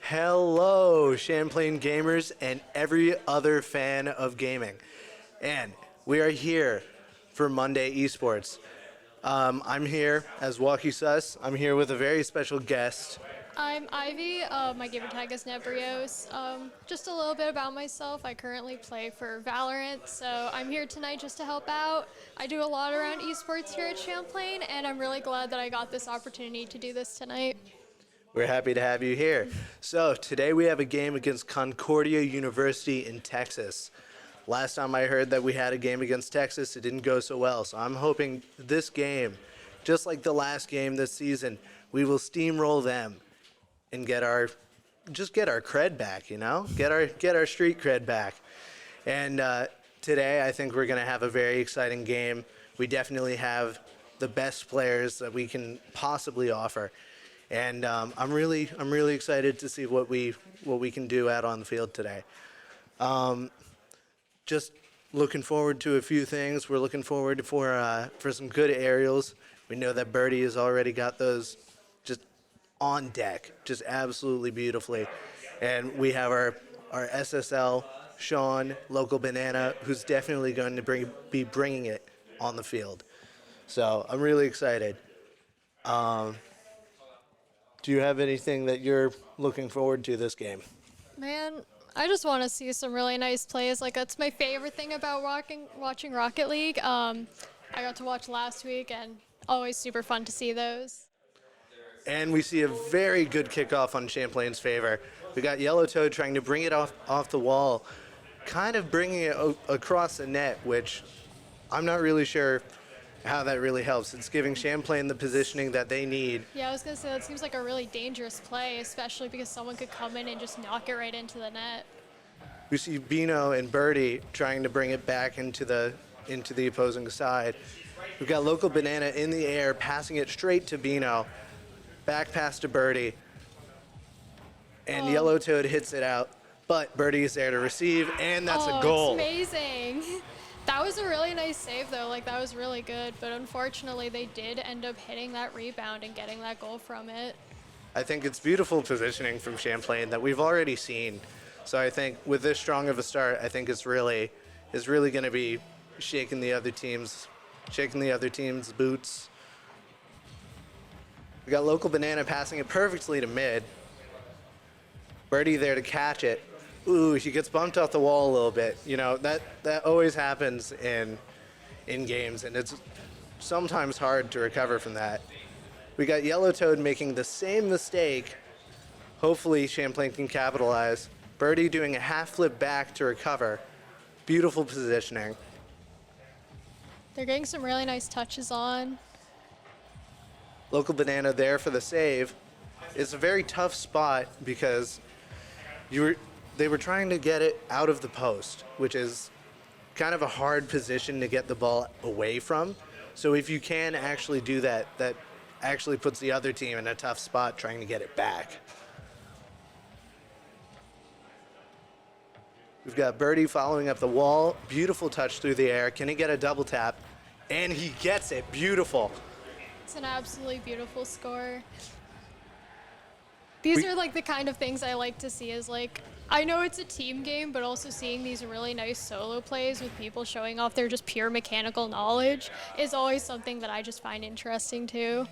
Hello, Champlain gamers and every other fan of gaming. And we are here for Monday Esports. I'm here as Walkie Sus. I'm here with a very special guest. I'm Ivy. My gamer tag is Nebrios. Just a little bit about myself. I currently play for Valorant, so I'm here tonight just to help out. I do a lot around esports here at Champlain, and I'm really glad that I got this opportunity to do this tonight. We're happy to have you here. So today we have a game against Concordia University in Texas. Last time I heard that we had a game against Texas, it didn't go so well. So I'm hoping this game, just like the last game this season, we will steamroll them and get our cred back, you know? Get our street cred back. And today I think we're going to have a very exciting game. We definitely have the best players that we can possibly offer. And I'm really excited to see what we can do out on the field today. Just looking forward to a few things. We're looking forward for some good aerials. We know that Birdie has already got those just on deck, just absolutely beautifully. And we have our SSL, Sean, local banana, who's definitely going to be bringing it on the field. So I'm really excited. Do you have anything that you're looking forward to this game? Man, I just want to see some really nice plays. Like, that's my favorite thing about watching Rocket League. I got to watch last week, and always super fun to see those. And we see a very good kickoff on Champlain's favor. We got Yellowtoad trying to bring it off the wall, kind of bringing it across the net, which I'm not really sure how that really helps. It's giving Champlain the positioning that they need. Yeah, I was going to say, that seems like a really dangerous play, especially because someone could come in and just knock it right into the net. We see Bino and Birdie trying to bring it back into the opposing side. We've got local banana in the air, passing it straight to Bino. Back pass to Birdie. And Yellowtoad hits it out, but Birdie is there to receive, and that's a goal. It's amazing. That was a really nice save, though. Like, that was really good. But unfortunately, they did end up hitting that rebound and getting that goal from it. I think it's beautiful positioning from Champlain that we've already seen. So I think with this strong of a start, I think it's really going to be shaking the other team's boots. We got local banana passing it perfectly to mid. Birdie there to catch it. Ooh, she gets bumped off the wall a little bit. You know, that always happens in games, and it's sometimes hard to recover from that. We got Yellowtoad making the same mistake. Hopefully Champlain can capitalize. Birdie doing a half flip back to recover. Beautiful positioning. They're getting some really nice touches on. Local banana there for the save. It's a very tough spot because they were trying to get it out of the post, which is kind of a hard position to get the ball away from. So if you can actually do that, that actually puts the other team in a tough spot trying to get it back. We've got Birdie following up the wall. Beautiful touch through the air. Can he get a double tap? And he gets it. Beautiful. It's an absolutely beautiful score. These are like the kind of things I like to see, is like, I know it's a team game, but also seeing these really nice solo plays with people showing off their just pure mechanical knowledge is always something that I just find interesting too.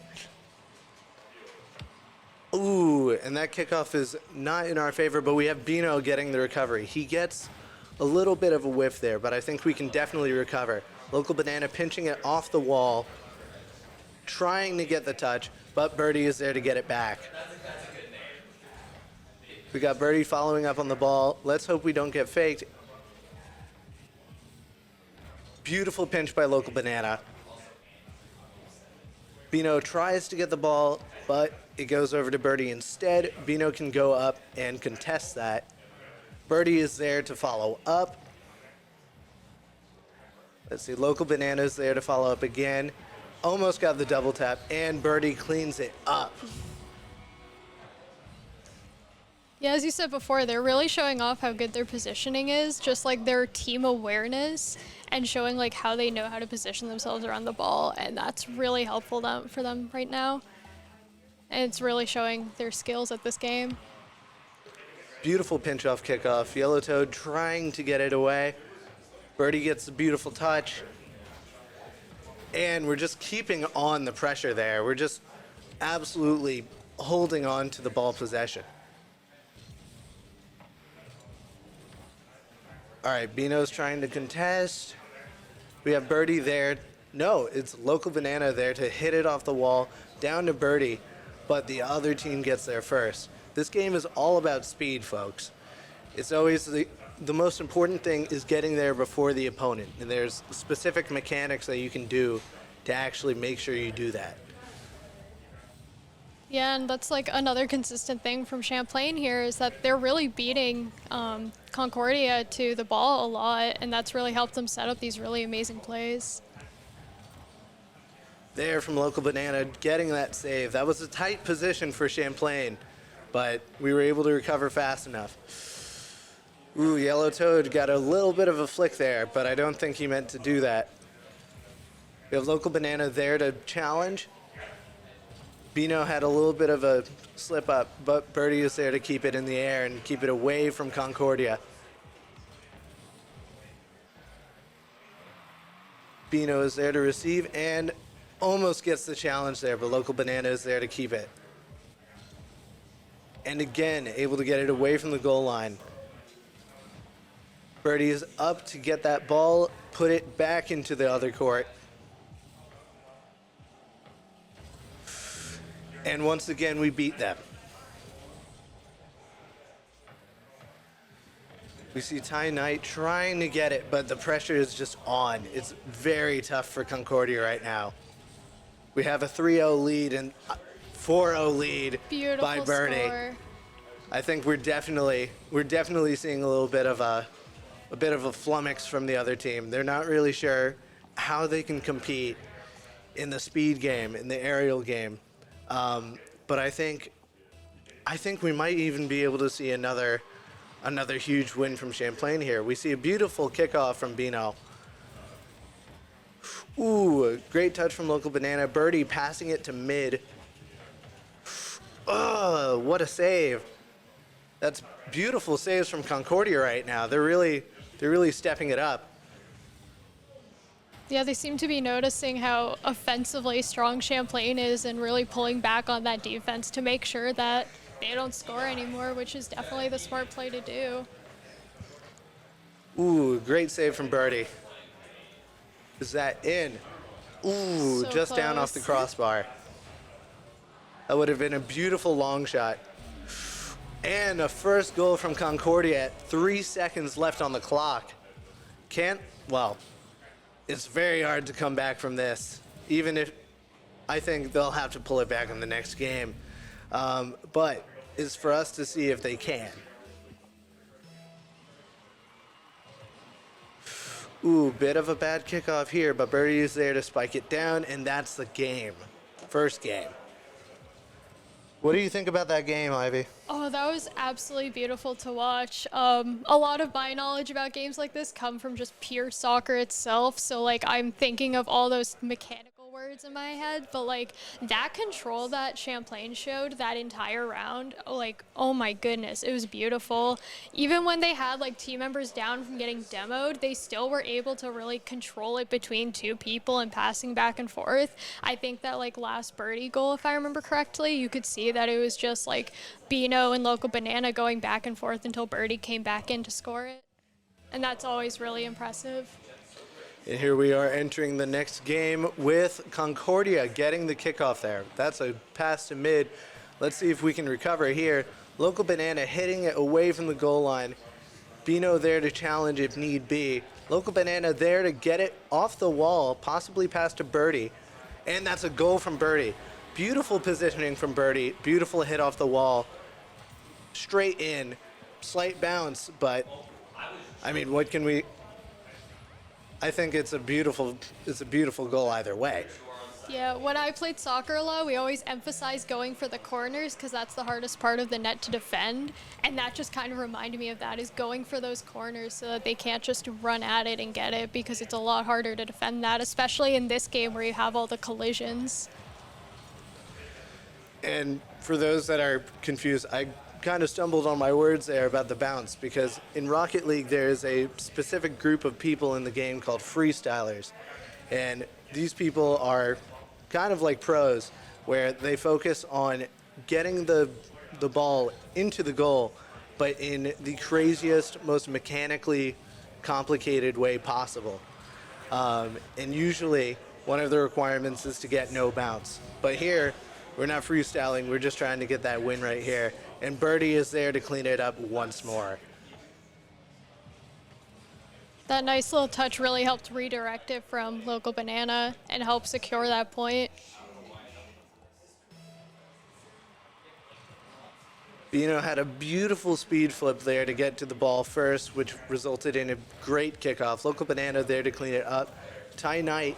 Ooh, and that kickoff is not in our favor, but we have Bino getting the recovery. He gets a little bit of a whiff there, but I think we can definitely recover. Local banana pinching it off the wall, trying to get the touch, but Birdie is there to get it back. We got Birdie following up on the ball. Let's hope we don't get faked. Beautiful pinch by local banana. Bino tries to get the ball, but it goes over to Birdie instead. Bino can go up and contest that. Birdie is there to follow up. Let's see, local banana is there to follow up again. Almost got the double tap, and Birdie cleans it up. Yeah, as you said before, they're really showing off how good their positioning is, just like their team awareness and showing like how they know how to position themselves around the ball, and that's really helpful for them right now. And it's really showing their skills at this game. Beautiful pinch-off kickoff. Yellow Toad trying to get it away. Birdie gets a beautiful touch. And we're just keeping on the pressure there. We're just absolutely holding on to the ball possession. All right, Bino's trying to contest. We have Birdie there. No, it's Local Banana there to hit it off the wall, down to Birdie, but the other team gets there first. This game is all about speed, folks. It's always the most important thing is getting there before the opponent, and there's specific mechanics that you can do to actually make sure you do that. Yeah, and that's like another consistent thing from Champlain here is that they're really beating Concordia to the ball a lot, and that's really helped them set up these really amazing plays. There from Local Banana, getting that save. That was a tight position for Champlain, but we were able to recover fast enough. Ooh, Yellow Toad got a little bit of a flick there, but I don't think he meant to do that. We have Local Banana there to challenge. Bino had a little bit of a slip up, but Birdie is there to keep it in the air and keep it away from Concordia. Bino is there to receive and almost gets the challenge there, but Local Banana is there to keep it. And again, able to get it away from the goal line. Birdie is up to get that ball, put it back into the other court. And once again, we beat them. We see Ty Knight trying to get it, but the pressure is just on. It's very tough for Concordia right now. We have a 3-0 lead and 4-0 lead Beautiful by Birdie. score. I think we're definitely seeing a little bit of a flummox from the other team. They're not really sure how they can compete in the speed game, in the aerial game. But I think we might even be able to see another huge win from Champlain here. We see a beautiful kickoff from Bino. Ooh, a great touch from Local Banana. Birdie passing it to mid. Oh, what a save. That's beautiful saves from Concordia right now. They're really stepping it up. Yeah, they seem to be noticing how offensively strong Champlain is and really pulling back on that defense to make sure that they don't score anymore, which is definitely the smart play to do. Ooh, great save from Birdie. Is that in? Ooh, So just down off the close. crossbar. That would have been a beautiful long shot. And a first goal from Concordia at 3 seconds left on the clock. It's very hard to come back from this. Even if, I think they'll have to pull it back in the next game. But it's for us to see if they can. Ooh, bit of a bad kickoff here, but Birdie is there to spike it down, and that's the game. First game. What do you think about that game, Ivy? Oh, that was absolutely beautiful to watch. A lot of my knowledge about games like this come from just pure soccer itself. So, like, I'm thinking of all those mechanical words in my head, but, like, that control that Champlain showed that entire round, like, oh my goodness, it was beautiful. Even when they had, like, team members down from getting demoed, they still were able to really control it between two people and passing back and forth. I think that, like, last Birdie goal, if I remember correctly, you could see that it was just, like, Bino and Local Banana going back and forth until Birdie came back in to score it. And that's always really impressive. And here we are entering the next game with Concordia getting the kickoff there. That's a pass to mid. Let's see if we can recover here. Local Banana hitting it away from the goal line. Bino there to challenge if need be. Local Banana there to get it off the wall, possibly pass to Birdie. And that's a goal from Birdie. Beautiful positioning from Birdie. Beautiful hit off the wall. Straight in. Slight bounce, but I mean, what can we... I think it's a beautiful goal either way. Yeah, when I played soccer a lot, we always emphasized going for the corners because that's the hardest part of the net to defend. And that just kind of reminded me of that, is going for those corners so that they can't just run at it and get it, because it's a lot harder to defend that, especially in this game where you have all the collisions. And for those that are confused, I kind of stumbled on my words there about the bounce, because in Rocket League there is a specific group of people in the game called freestylers, and these people are kind of like pros, where they focus on getting the ball into the goal, but in the craziest, most mechanically complicated way possible. And usually one of the requirements is to get no bounce. But here, we're not freestyling, we're just trying to get that win right here. And Birdie is there to clean it up once more. That nice little touch really helped redirect it from Local Banana and help secure that point. Bino had a beautiful speed flip there to get to the ball first, which resulted in a great kickoff. Local Banana there to clean it up. Ty Knight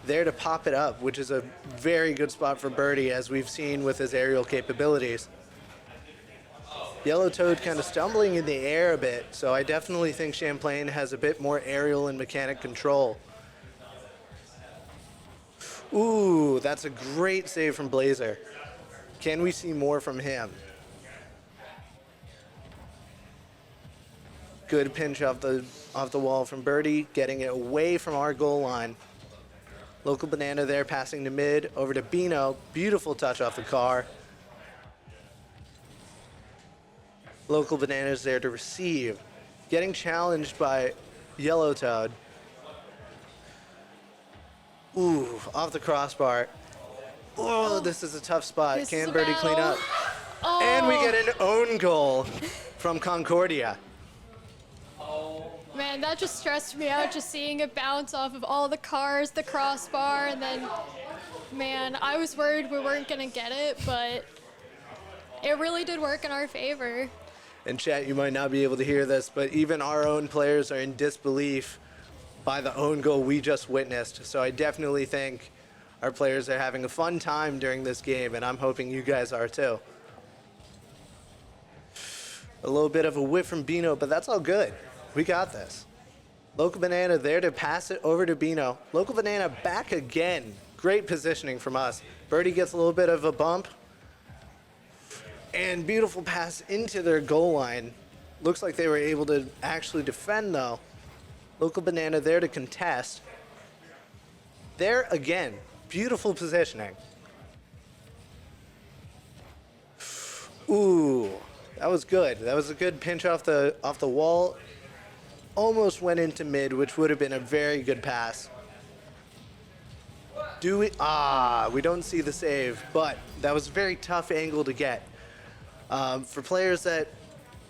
there to pop it up, which is a very good spot for Birdie, as we've seen with his aerial capabilities. Yellow Toad kind of stumbling in the air a bit, so I definitely think Champlain has a bit more aerial and mechanic control. Ooh, that's a great save from Blazer. Can we see more from him? Good pinch off the wall from Birdie, getting it away from our goal line. Local Banana there passing to mid, over to Bino. Beautiful touch off the car. Local Banana's there to receive. Getting challenged by Yellow Toad. Ooh, off the crossbar. Oh, this is a tough spot. Can Birdie clean up? Oh. And we get an own goal from Concordia. Man, that just stressed me out, just seeing it bounce off of all the cars, the crossbar, and then, man, I was worried we weren't going to get it, but it really did work in our favor. And chat, you might not be able to hear this, but even our own players are in disbelief by the own goal we just witnessed. So I definitely think our players are having a fun time during this game, and I'm hoping you guys are too. A little bit of a whiff from Bino, but that's all good. We got this. Local Banana there to pass it over to Bino. Local Banana back again. Great positioning from us. Birdie gets a little bit of a bump. And beautiful pass into their goal line. Looks like they were able to actually defend though. Local Banana there to contest. There again. Beautiful positioning. Ooh, that was good. That was a good pinch off the wall. Almost went into mid, which would have been a very good pass. Do we? We don't see the save, but that was a very tough angle to get. For players that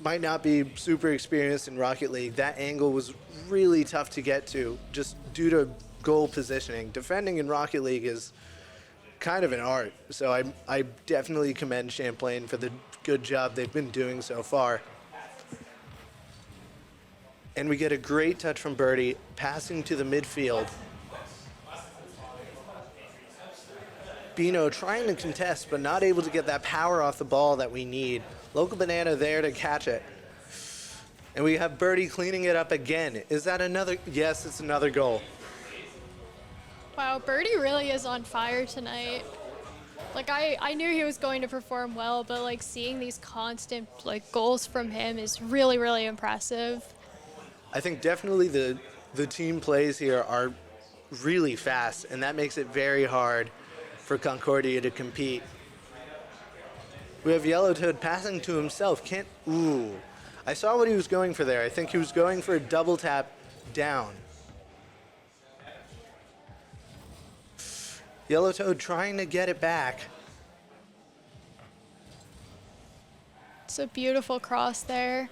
might not be super experienced in Rocket League, that angle was really tough to get to, just due to goal positioning. Defending in Rocket League is kind of an art, so I definitely commend Champlain for the good job they've been doing so far. And we get a great touch from Birdie, passing to the midfield. Bino trying to contest, but not able to get that power off the ball that we need. Local Banana there to catch it. And we have Birdie cleaning it up again. Is that another? Yes, it's another goal. Wow, Birdie really is on fire tonight. Like, I knew he was going to perform well, but like seeing these constant like goals from him is really, really impressive. I think definitely the team plays here are really fast, and that makes it very hard for Concordia to compete. We have Yellow Toad passing to himself. Ooh. I saw what he was going for there. I think he was going for a double tap down. Yellow Toad trying to get it back. It's a beautiful cross there.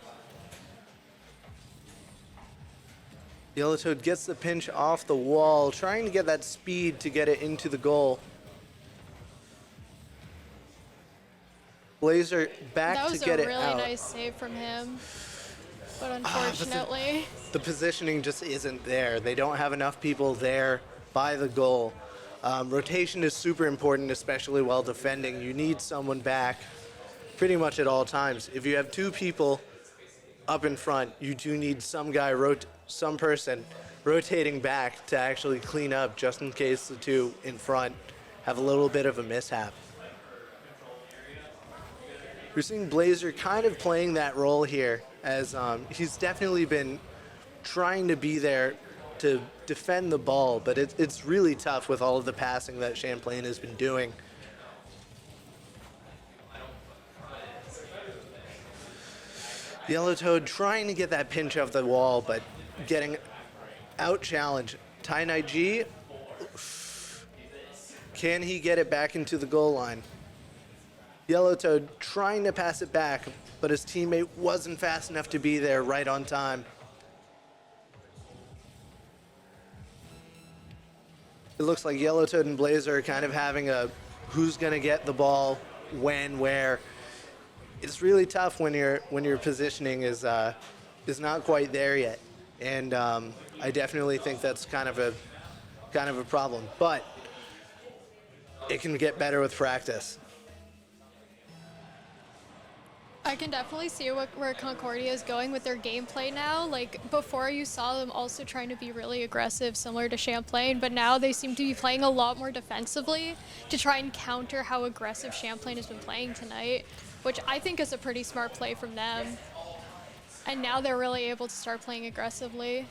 Yellow Toad gets the pinch off the wall, trying to get that speed to get it into the goal. Blazer back to get it out. That was a really nice save from him, but unfortunately. The positioning just isn't there. They don't have enough people there by the goal. Rotation is super important, especially while defending. You need someone back pretty much at all times. If you have two people up in front, you do need some person rotating back to actually clean up, just in case the two in front have a little bit of a mishap. We're seeing Blazer kind of playing that role here, as he's definitely been trying to be there to defend the ball, but it's really tough with all of the passing that Champlain has been doing. Yellowtoad trying to get that pinch off the wall, but getting out challenged. Ty Night G, can he get it back into the goal line? Yellowtoad trying to pass it back, but his teammate wasn't fast enough to be there right on time. It looks like Yellowtoad and Blazer are kind of having a who's going to get the ball, when, where. It's really tough when your positioning is not quite there yet, and I definitely think that's kind of a problem. But it can get better with practice. I can definitely see where Concordia is going with their gameplay now. Like, before you saw them also trying to be really aggressive, similar to Champlain, but now they seem to be playing a lot more defensively to try and counter how aggressive Champlain has been playing tonight, which I think is a pretty smart play from them. And now they're really able to start playing aggressively.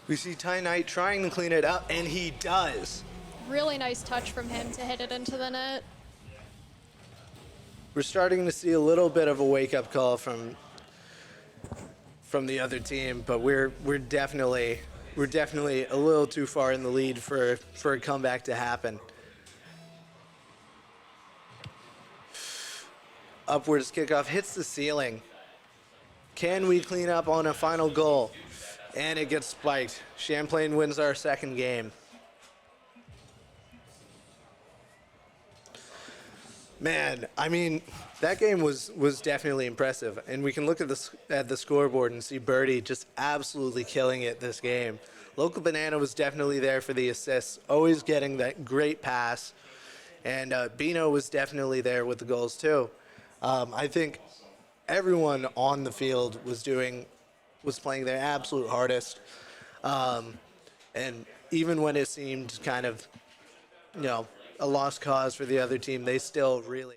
We see Ty Knight trying to clean it up, and he does. Really nice touch from him to hit it into the net. We're starting to see a little bit of a wake-up call from the other team, but we're definitely a little too far in the lead for a comeback to happen. Upwards kickoff hits the ceiling. Can we clean up on a final goal? And it gets spiked. Champlain wins our second game. Man, I mean, that game was definitely impressive, and we can look at the scoreboard and see Birdie just absolutely killing it this game. Local Banana was definitely there for the assists, always getting that great pass, and Bino was definitely there with the goals too. I think everyone on the field was playing their absolute hardest, and even when it seemed kind of, a lost cause for the other team, they still really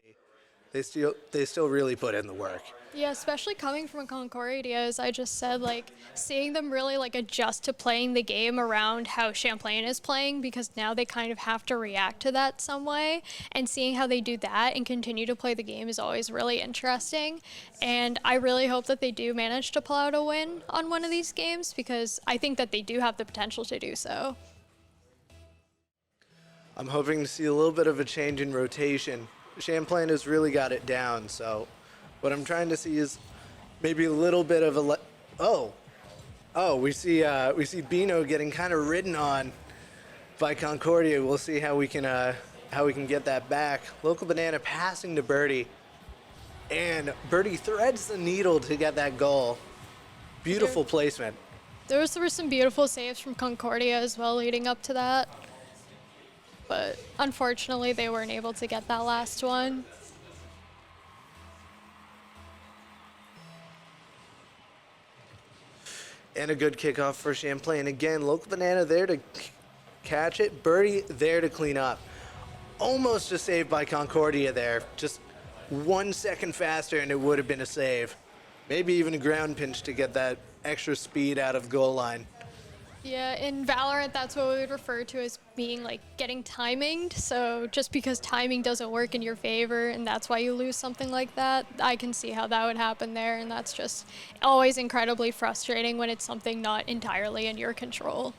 put in the work. Yeah, especially coming from Concordia, as I just said, like, seeing them really, like, adjust to playing the game around how Champlain is playing, because now they kind of have to react to that some way, and seeing how they do that and continue to play the game is always really interesting, and I really hope that they do manage to pull out a win on one of these games, because I think that they do have the potential to do so. I'm hoping to see a little bit of a change in rotation. Champlain has really got it down, so what I'm trying to see is maybe a little bit of a we see Bino getting kind of ridden on by Concordia. We'll see how we can get that back. Local Banana passing to Birdie, and Birdie threads the needle to get that goal. Beautiful placement. There were some beautiful saves from Concordia as well leading up to that, but unfortunately they weren't able to get that last one. And a good kickoff for Champlain. Again, Local Banana there to catch it. Birdie there to clean up. Almost a save by Concordia there. Just 1 second faster and it would have been a save. Maybe even a ground pinch to get that extra speed out of goal line. Yeah, in Valorant, that's what we would refer to as being, like, getting timinged. So just because timing doesn't work in your favor and that's why you lose something like that, I can see how that would happen there, and that's just always incredibly frustrating when it's something not entirely in your control.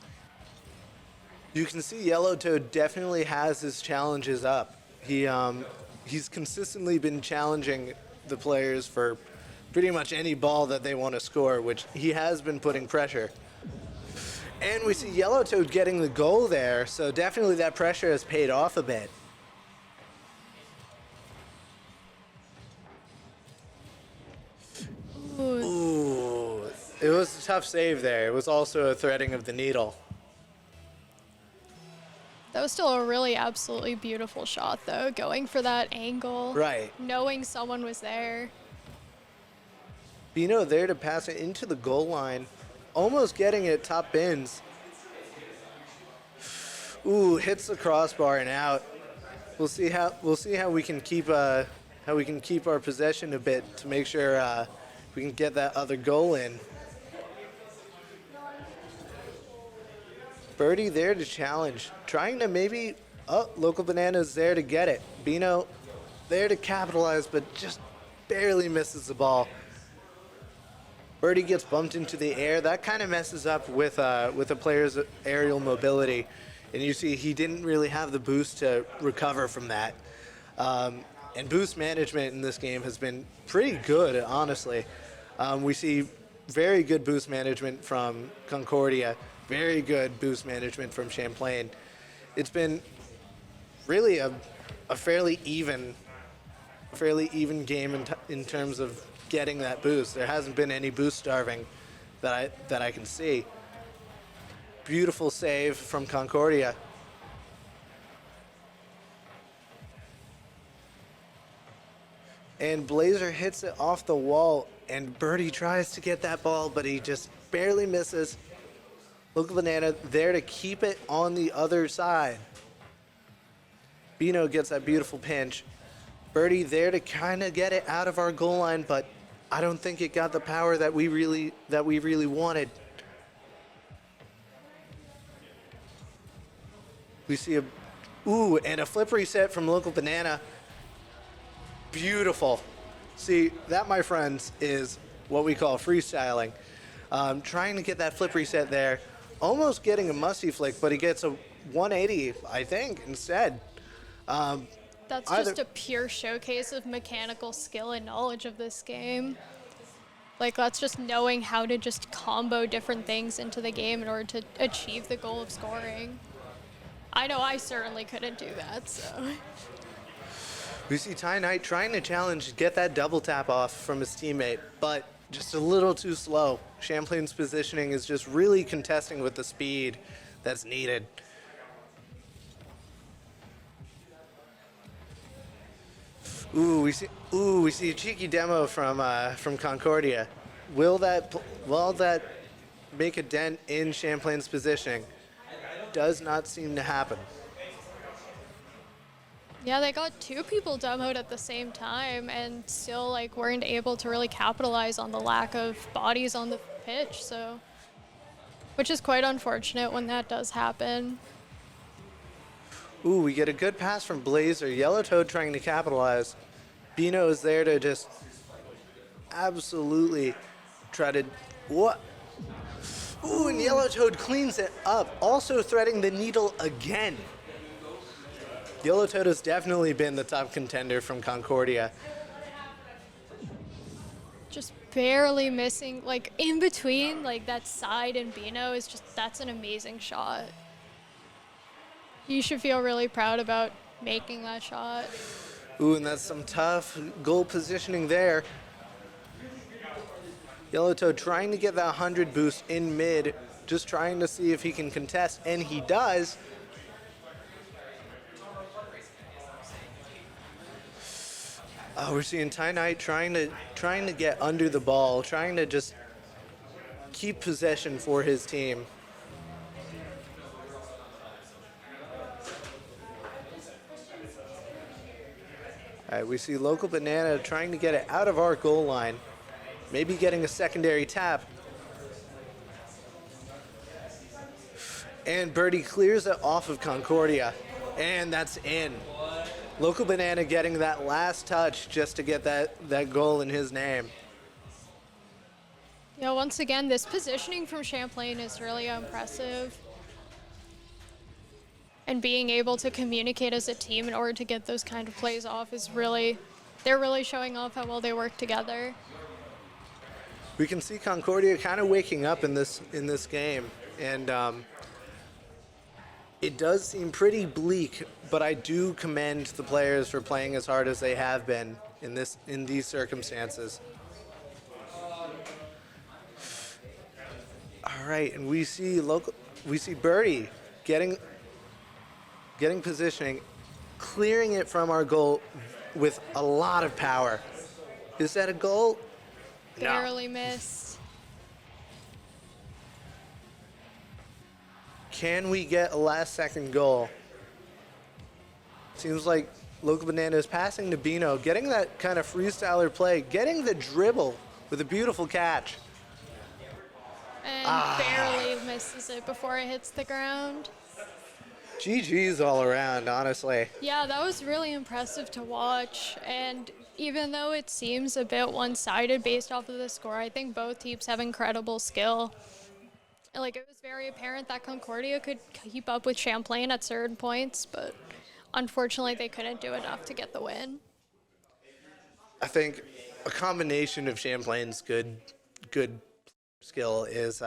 You can see Yellowtoad definitely has his challenges up. He's consistently been challenging the players for pretty much any ball that they want to score, which he has been putting pressure. And we see Yellowtoad getting the goal there, so definitely that pressure has paid off a bit. Ooh, it was a tough save there. It was also a threading of the needle. That was still a really absolutely beautiful shot, though, going for that angle. Right. Knowing someone was there. Bino there to pass it into the goal line. Almost getting it top bins. Ooh, hits the crossbar and out. We'll see how we can keep how we can keep our possession a bit to make sure we can get that other goal in. Birdie there to challenge, trying to maybe, oh, Local Banana's there to get it. Bino there to capitalize, but just barely misses the ball. Birdie gets bumped into the air. That kind of messes up with a player's aerial mobility. And you see he didn't really have the boost to recover from that. And boost management in this game has been pretty good, honestly. We see very good boost management from Concordia, very good boost management from Champlain. It's been really a fairly even game in terms of getting that boost. There hasn't been any boost starving that I can see. Beautiful save from Concordia. And Blazer hits it off the wall, and Birdie tries to get that ball, but he just barely misses. Local Banana there to keep it on the other side. Bino gets that beautiful pinch. Birdie there to kind of get it out of our goal line, but I don't think it got the power that we really wanted. We see and a flip reset from Local Banana. Beautiful. See, that, my friends, is what we call freestyling. Trying to get that flip reset there, almost getting a musty flick, but he gets a 180, I think, instead. That's just a pure showcase of mechanical skill and knowledge of this game. Like, that's just knowing how to just combo different things into the game in order to achieve the goal of scoring. I know I certainly couldn't do that, so. We see Ty Knight trying to challenge, get that double tap off from his teammate, but just a little too slow. Champlain's positioning is just really contesting with the speed that's needed. We see a cheeky demo from Concordia. Will that make a dent in Champlain's positioning? Does not seem to happen. Yeah, they got two people demoed at the same time and still weren't able to really capitalize on the lack of bodies on the pitch, so which is quite unfortunate when that does happen. We get a good pass from Blazer. Yellow Toad trying to capitalize. Bino is there to just absolutely try to what? And Yellow Toad cleans it up, also threading the needle again. Yellow Toad has definitely been the top contender from Concordia. Just barely missing, in between, that side and Bino is that's an amazing shot. You should feel really proud about making that shot. And that's some tough goal positioning there. Yellow Toad trying to get that 100 boost in mid, just trying to see if he can contest, and he does. We're seeing Ty Knight trying to get under the ball, trying to just keep possession for his team. All right, we see Local Banana trying to get it out of our goal line, maybe getting a secondary tap. And Birdie clears it off of Concordia, and that's in. Local Banana getting that last touch just to get that goal in his name. Yeah, once again, this positioning from Champlain is really impressive. And being able to communicate as a team in order to get those kind of plays off is they're really showing off how well they work together. We can see Concordia kind of waking up in this game, and it does seem pretty bleak, but I do commend the players for playing as hard as they have been in these circumstances. All right, and we see Birdie getting positioning, clearing it from our goal with a lot of power. Is that a goal? Barely missed. Can we get a last second goal? Seems like Local Bananas passing to Bino, getting that kind of freestyler play, getting the dribble with a beautiful catch. And barely misses it before it hits the ground. GG's all around, honestly. Yeah, that was really impressive to watch. And even though it seems a bit one-sided based off of the score, I think both teams have incredible skill. Like, it was very apparent that Concordia could keep up with Champlain at certain points, but unfortunately they couldn't do enough to get the win. I think a combination of Champlain's good skill is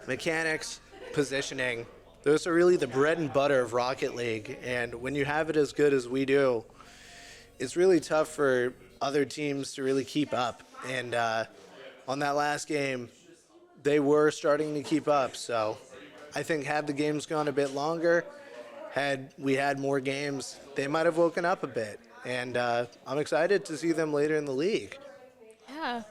mechanics, positioning. Those are really the bread and butter of Rocket League, and when you have it as good as we do, it's really tough for other teams to really keep up. And on that last game, they were starting to keep up. So I think had the games gone a bit longer, had we had more games, they might have woken up a bit. And I'm excited to see them later in the league. Yeah,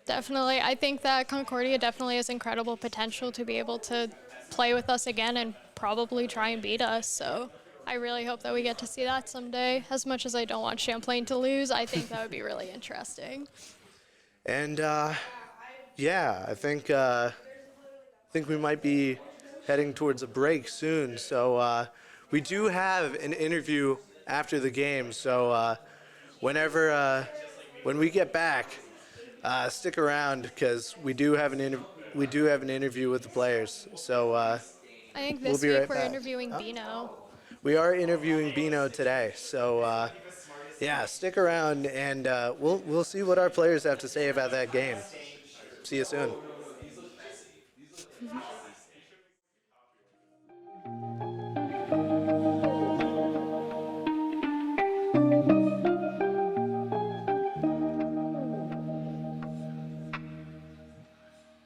definitely. I think that Concordia definitely has incredible potential to be able to play with us again and probably try and beat us. So I really hope that we get to see that someday. As much as I don't want Champlain to lose, I think that would be really interesting. And yeah, I think we might be heading towards a break soon. So we do have an interview after the game. So when we get back, stick around because we do have an interview with the players. So I think this we'll be week right we're back. interviewing Bino. We are interviewing Bino today. So yeah, stick around and we'll see what our players have to say about that game. See you soon.